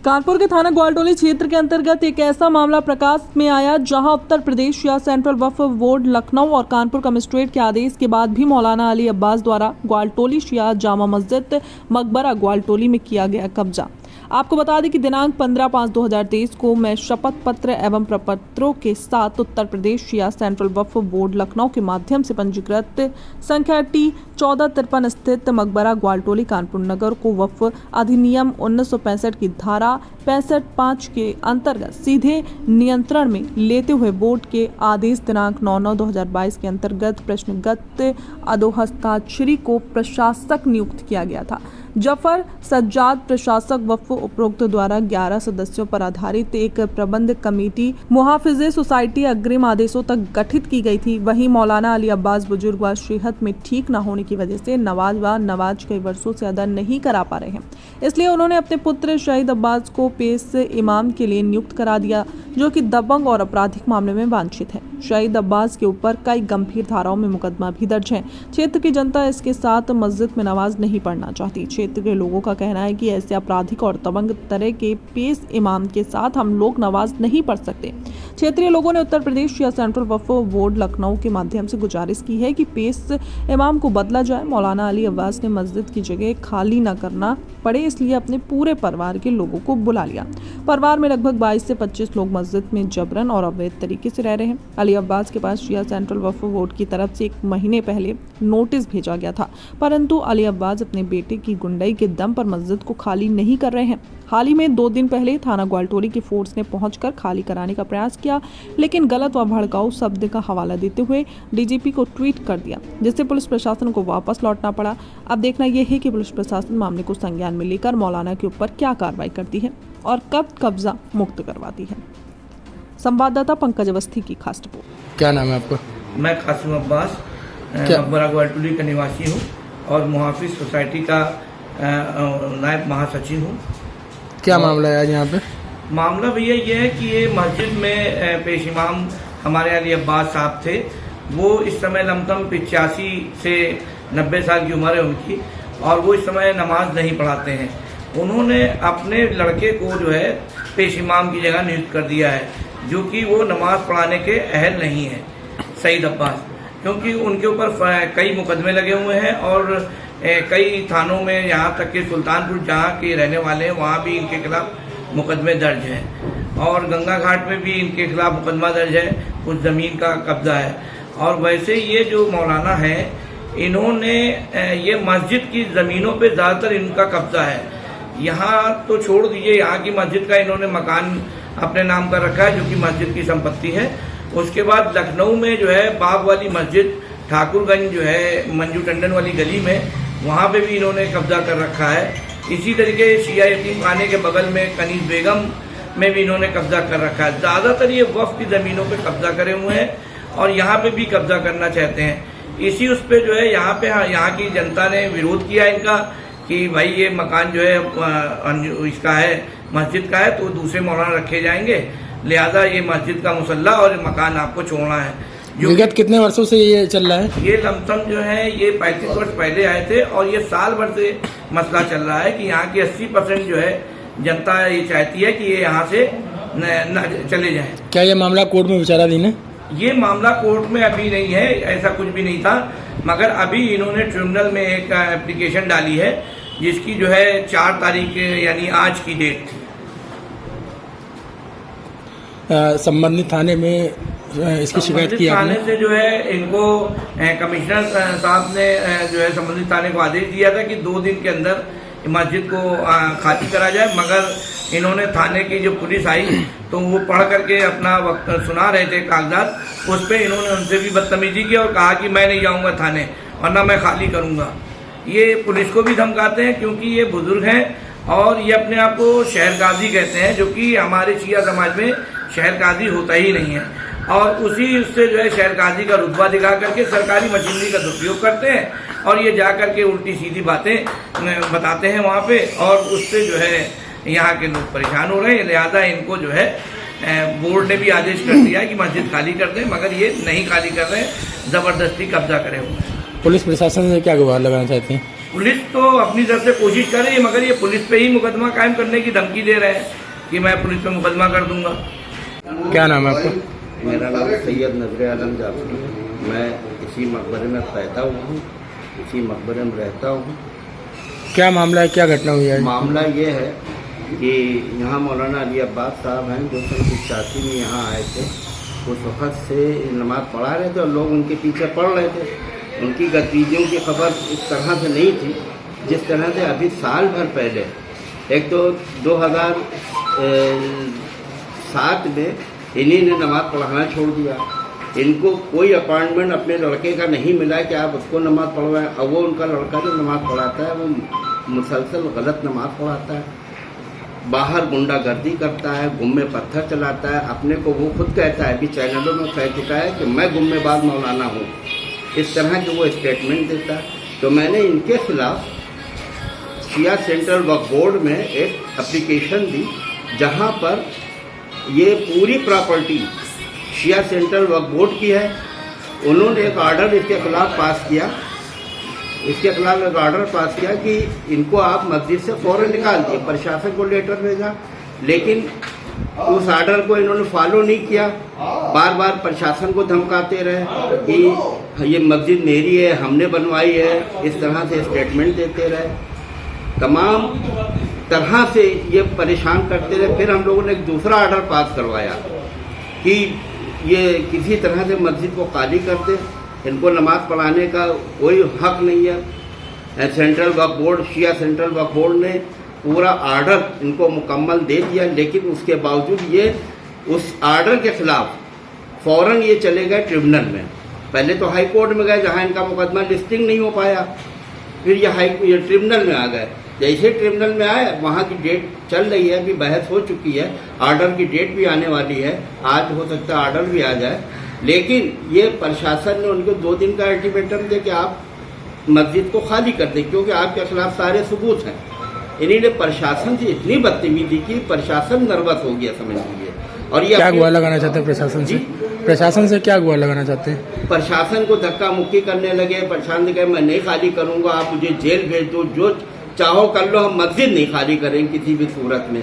कानपुर के थाना ग्वालटोली क्षेत्र के अंतर्गत एक ऐसा मामला प्रकाश में आया जहां उत्तर प्रदेश या सेंट्रल वक्फ बोर्ड लखनऊ और कानपुर कमिश्नरेट के आदेश के बाद भी मौलाना अली अब्बास द्वारा ग्वालटोली शिया जामा मस्जिद मकबरा ग्वालटोली में किया गया कब्जा। आपको बता दें कि दिनांक 15/5/2023 को मैं शपथ पत्र एवं प्रपत्रों के साथ उत्तर प्रदेश शिया सेंट्रल वक्फ बोर्ड लखनऊ के माध्यम से पंजीकृत संख्या T 1453 स्थित मकबरा ग्वालटोली कानपुर नगर को वक्फ अधिनियम 1965 की धारा 65(5) के अंतर्गत सीधे नियंत्रण में लेते हुए बोर्ड के आदेश दिनांक 9/9/2022 के अंतर्गत प्रश्नगत अधोहस्ताक्षरी को प्रशासक नियुक्त किया गया था। जफर सज्जाद प्रशासक वक्फ उपरोक्त द्वारा 11 सदस्यों पर आधारित एक प्रबंध कमेटी मुहाफिजे सोसाइटी अग्रिम आदेशों तक गठित की गई थी। वहीं मौलाना अली अब्बास बुजुर्ग व सेहत में ठीक न होने की वजह से नवाज कई वर्षों से अदा नहीं करा पा रहे हैं, इसलिए उन्होंने अपने पुत्र शहीद अब्बास को पेश इमाम के लिए नियुक्त करा दिया, जो कि दबंग और आपराधिक मामले में वांछित है। शहीद अब्बास के ऊपर कई गंभीर धाराओं में मुकदमा भी दर्ज है। क्षेत्र की जनता इसके साथ मस्जिद में नमाज नहीं पढ़ना चाहती। क्षेत्र के लोगों का कहना है कि ऐसे आपराधिक और दबंग तरह के पेश इमाम के साथ हम लोग नमाज नहीं पढ़ सकते। क्षेत्रीय लोगों ने उत्तर प्रदेश या सेंट्रल वक्फ बोर्ड लखनऊ के माध्यम से गुजारिश की है कि पेश इमाम को बदला जाए। मौलाना अली अब्बास ने मस्जिद की जगह खाली न करना पड़े, इसलिए अपने पूरे परिवार के लोगों को बुला लिया। परिवार में लगभग 22 से 25 लोग मस्जिद में जबरन और अवैध तरीके से रह रहे हैं। अली अब्बास के पास शिया सेंट्रल वक्फ बोर्ड की तरफ से 1 महीने पहले नोटिस भेजा गया था, परंतु अली अब्बास अपने बेटे की गुंडाई के दम पर मस्जिद को खाली नहीं कर रहे हैं। हाल ही में 2 दिन पहले थाना ग्वालटोली की फोर्स ने पहुंचकर खाली कराने का प्रयास किया, लेकिन गलत व भड़काऊ शब्द का हवाला देते हुए डीजीपी को ट्वीट कर दिया, जिससे पुलिस प्रशासन को वापस लौटना पड़ा। अब देखना यह है कि पुलिस प्रशासन मामले को संज्ञान में लेकर मौलाना के ऊपर क्या कार्रवाई करती है और कब कब्जा मुक्त करवाती है। संवाददाता पंकज अवस्थी की खास रिपोर्ट। क्या नाम है आपका? मैं कासिम अब्बास मकबरा ग्वालटोली का निवासी हूँ और मुहाफिज सोसाइटी का नायब महासचिव हूँ। क्या मामला है आज यहाँ पे? मामला भैया ये है कि ये मस्जिद में पेश इमाम हमारे अली अब्बास साहब थे। वो इस समय लमसम 85 से 90 साल की उम्र है उनकी, और वो इस समय नमाज नहीं पढ़ाते हैं। उन्होंने अपने लड़के को जो है पेश इमाम की जगह नियुक्त कर दिया है, जो कि वो नमाज पढ़ाने के अहल नहीं है, सईद अब्बास, क्योंकि उनके ऊपर कई मुकदमे लगे हुए हैं और कई थानों में, यहाँ तक कि सुल्तानपुर जहाँ के रहने वाले हैं वहाँ भी इनके खिलाफ मुकदमे दर्ज हैं, और गंगा घाट में भी इनके खिलाफ मुकदमा दर्ज है, कुछ ज़मीन का कब्जा है। और वैसे ये जो मौलाना है, इन्होंने ये मस्जिद की ज़मीनों पे ज़्यादातर इनका कब्जा है। यहाँ तो छोड़ दीजिए, यहाँ की मस्जिद का इन्होंने मकान अपने नाम कर रखा है, जो कि मस्जिद की संपत्ति है। उसके बाद लखनऊ में जो है बाग वाली मस्जिद, ठाकुरगंज जो है मंजू टंडन वाली गली में, वहाँ पे भी इन्होंने कब्जा कर रखा है। इसी तरीके शिया यतीम खाने के बगल में कनीज बेगम में भी इन्होंने कब्जा कर रखा है। ज़्यादातर ये वक्फ की ज़मीनों पे कब्जा करे हुए हैं और यहाँ पे भी कब्जा करना चाहते हैं। इसी उस पे जो है यहाँ की जनता ने विरोध किया इनका कि भाई ये मकान जो है इसका है, मस्जिद का है, तो दूसरे मौलाना रखे जाएंगे, लिहाजा ये मस्जिद का मुसल्ला और मकान आपको छोड़ना है। विगत कितने वर्षों से ये चल रहा है? ये लमसम जो है ये 35 वर्ष पहले आए थे और ये साल भर से मसला चल रहा है कि यहाँ की 80% जो है जनता ये चाहती है कि ये यहाँ से न चले जाएं। क्या ये मामला कोर्ट में विचाराधीन है? ये मामला कोर्ट में अभी नहीं है, ऐसा कुछ भी नहीं था, मगर अभी इन्होंने ट्रिब्यूनल में एक एप्लीकेशन डाली है, जिसकी जो है 4 तारीख यानी आज की डेट थी। संबंधित थाने में इसकी शिकायत की थाने से जो है इनको कमिश्नर साहब ने जो है संबंधित थाने को आदेश दिया था कि 2 दिन के अंदर मस्जिद को खाली करा जाए, मगर इन्होंने थाने की जो पुलिस आई तो वो पढ़ करके अपना वक्त सुना रहे थे कागजात, उस पर इन्होंने उनसे भी बदतमीजी की और कहा कि मैं नहीं जाऊंगा थाने और ना मैं खाली करूंगा। ये पुलिस को भी धमकाते हैं क्योंकि ये बुजुर्ग हैं और ये अपने आप को शहर काजी कहते हैं, जो कि हमारे शिया समाज में शहर काजी होता ही नहीं है। और उसी उससे जो है शहर काजी का रुतबा दिखा करके सरकारी मशीनरी का दुरुपयोग करते हैं और ये जा करके उल्टी सीधी बातें बताते हैं वहाँ पे, और उससे जो है यहाँ के लोग परेशान हो रहे हैं। लिहाजा इनको जो है बोर्ड ने भी आदेश कर दिया है कि मस्जिद खाली कर दें, मगर ये नहीं खाली कर रहे हैं, ज़बरदस्ती कब्जा करे हुए हैं। पुलिस प्रशासन से क्या गुहार लगाना चाहते हैं? पुलिस तो अपनी तरफ से कोशिश कर रही है, मगर ये पुलिस पे ही मुकदमा कायम करने की धमकी दे रहे हैं कि मैं पुलिस पे मुकदमा कर दूंगा। क्या नाम है आपका? मेरा नाम सैयद नजर आलम जाफरी है। मैं इसी मकबरे में पैदा हुआ हूँ, इसी मकबरे में रहता हूँ। क्या मामला है, क्या घटना हुई है? मामला ये है कि यहाँ मौलाना अली अब्बास साहब हैं जो सन 85 में यहाँ आए थे। उस वक़्त से नमाज़ पढ़ा रहे थे और लोग उनके पीछे पढ़ रहे थे। उनकी गतिविधियों की खबर इस तरह से नहीं थी जिस तरह से अभी साल भर पहले, एक तो 2007 में इन्हीं ने नमाज़ पढ़ाना छोड़ दिया। इनको कोई अपॉइंटमेंट अपने लड़के का नहीं मिला कि आप उसको नमाज़ पढ़वाएं। अब वो उनका लड़का जो नमाज़ पढ़ाता है वो मुसलसल गलत नमाज़ पढ़ाता है, बाहर गुंडागर्दी करता है, गुम्मे पत्थर चलाता है। अपने को वो खुद कहता है, अभी चैनलों में कह चुका है कि मैं गुम्मेबाज मौलाना हूँ। इस तरह के वो स्टेटमेंट देता है। तो मैंने इनके खिलाफ शिया सेंट्रल वक्फ बोर्ड में एक एप्लीकेशन दी जहाँ पर ये पूरी प्रॉपर्टी शिया सेंट्रल वक्फ बोर्ड की है। उन्होंने एक ऑर्डर इसके खिलाफ पास किया, कि इनको आप मस्जिद से फौरन निकाल दिए। प्रशासन को लेटर भेजा, लेकिन उस ऑर्डर को इन्होंने फॉलो नहीं किया। बार बार प्रशासन को धमकाते रहे कि ये मस्जिद मेरी है, हमने बनवाई है, इस तरह से स्टेटमेंट देते रहे। तमाम तरह से ये परेशान करते रहे। फिर हम लोगों ने एक दूसरा ऑर्डर पास करवाया कि ये किसी तरह से मस्जिद को खाली कर दे, इनको नमाज़ पढ़ाने का कोई हक नहीं है। सेंट्रल वक्फ बोर्ड, शिया सेंट्रल वक्फ बोर्ड ने पूरा ऑर्डर इनको मुकम्मल दे दिया, लेकिन उसके बावजूद ये उस ऑर्डर के खिलाफ फौरन ये चले गए ट्रिब्यूनल में। पहले तो हाई कोर्ट में गए जहां इनका मुकदमा लिस्टिंग नहीं हो पाया, फिर ये ट्रिब्यूनल में आ गए। जैसे ट्रिब्यूनल में आए, वहाँ की डेट चल रही है, अभी बहस हो चुकी है, ऑर्डर की डेट भी आने वाली है। आज हो सकता है ऑर्डर भी आ जाए, लेकिन ये प्रशासन ने उनको 2 दिन का अल्टीमेटम दे कि आप मस्जिद को खाली कर दें, क्योंकि आपके खिलाफ सारे सबूत हैं। इन्हीं ने प्रशासन से इतनी बदतमीजी की, प्रशासन नर्वस हो गया समझ लीजिए। और ये क्या गुहार लगाना चाहते हैं प्रशासन से? प्रशासन से क्या गुहार लगाना चाहते हैं? प्रशासन को धक्का मुक्की करने लगे। प्रशासन ने कहा मैं नहीं खाली करूंगा, आप मुझे जेल भेज दो, जो चाहो कर लो, हम मस्जिद नहीं खाली करेंगे किसी भी सूरत में।